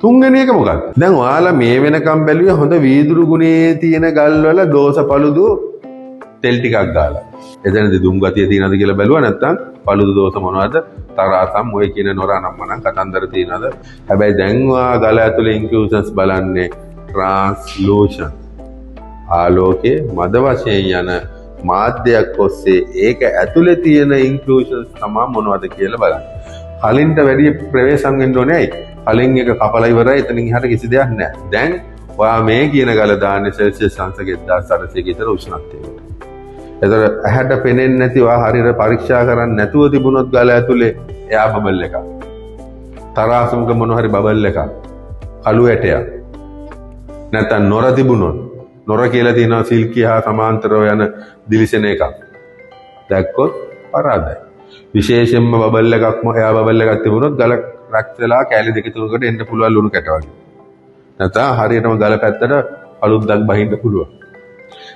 තුන්වෙනි එක මොකක්ද? දැන් ඔයාලා මේ වෙනකම් බැලුවේ හොඳ වීදුරු ගුණේ තියෙන ගල් වල දෝෂ පළුදු තෙල් ටිකක් ගාලා. එතනදී දුම් ගතිය තියෙනවද කියලා බැලුවා නැත්නම් පළුදු දෝෂ මොනවද? තරාසම් ඔය කියන නොරානම්මනම් කතන්දර තියෙනවද? හැබැයි දැන් ඔයා ගල ඇතුලේ ඉන්ක්ලූෂන්ස් බලන්නේ ට්‍රාන්ස්ලූෂන්. ආලෝකයේ මද වශයෙන් යන මාධ්‍යයක් ඔස්සේ ඒක ඇතුලේ තියෙන ඉන්ක්ලූෂන්ස් තමයි මොනවද කියලා බලන්න. කලින්ට වැඩි ප්‍රවේශම් වෙන්න ඕනේ ඇයි? කලින් එක කපලා ඉවරයි එතනින් එහාට කිසි දෙයක් නැහැ. දැන් ඔයා මේ කියන ගල දාන්නේ සෙල්සියස් අංශක 1800 ක විතර උෂ්ණත්වයකට. ඒතර ඇහැට පෙනෙන්නේ නැති ඔයා හරියට පරීක්ෂා කරන්නේ නැතුව තිබුණොත් ගල ඇතුලේ එයා බබල් එකක්. තරාසුමක මොන හරි බබල් එකක්. කළු ඇටයක්. නැත්නම් නොර තිබුණොත් නොර කියලා තියෙනවා සිල්කී හා සමාන්තරව යන දිලිසෙන එකක්. දැක්කොත් පරාදයි. විශේෂයෙන්ම බබල් එකක්ම එයා බබල් එකක් තිබුණොත් ගල රැක් වෙලා කැලි දෙක තුනකට එන්න පුළුවන් ලුණු කැට වගේ. නැත්නම් හරියටම ගල පැත්තට අලුත්දක් බහින්න පුළුවන්.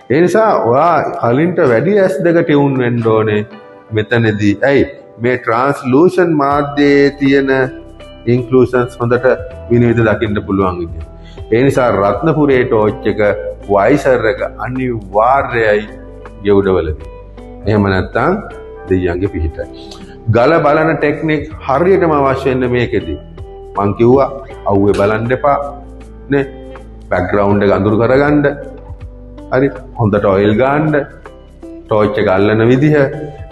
ඒ නිසා ඔයා කලින්ට වැඩි S2 ටියුන් වෙන්න ඕනේ මෙතනදී. ඇයි මේ ට්‍රාන්ස්ලූෂන් මාධ්‍යයේ තියෙන ඉන්ක්ලූෂන්ස් හොඳට විනිවිද දකින්න පුළුවන් විදිහ. ඒ නිසා රත්නපුරේ ටෝච් එක වයිසර් එක අනිවාර්යයි ගෙවුඩවලදී. එහෙම නැත්නම් දෙයියන්ගේ පිහිටයි. ගල බලන ටෙක්නික් හරියටම අවශ්‍ය වෙන්නේ මේකෙදි. මං කිව්වා අවුවේ බලන්න එපා නේ. බෑග්ග්‍රවුන්ඩ් එක අඳුරු කරගන්න. හරි හොඳට ඔයිල් ගන්න. ටෝච් එක අල්ලන විදිහ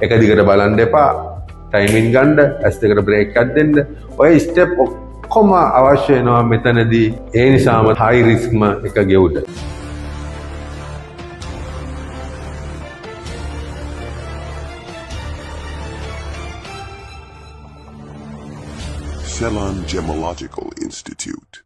එක දිගට බලන්න එපා. ටයිමින් ගන්න. S2කට බ්‍රේක් එකක් දෙන්න. ඔය ස්ටෙප් ඔක්කොම අවශ්‍ය වෙනවා මෙතනදී. ඒ නිසාම හයි රිස්ක්ම එක ගෙවුඩ. Ceylon Gemological Institute.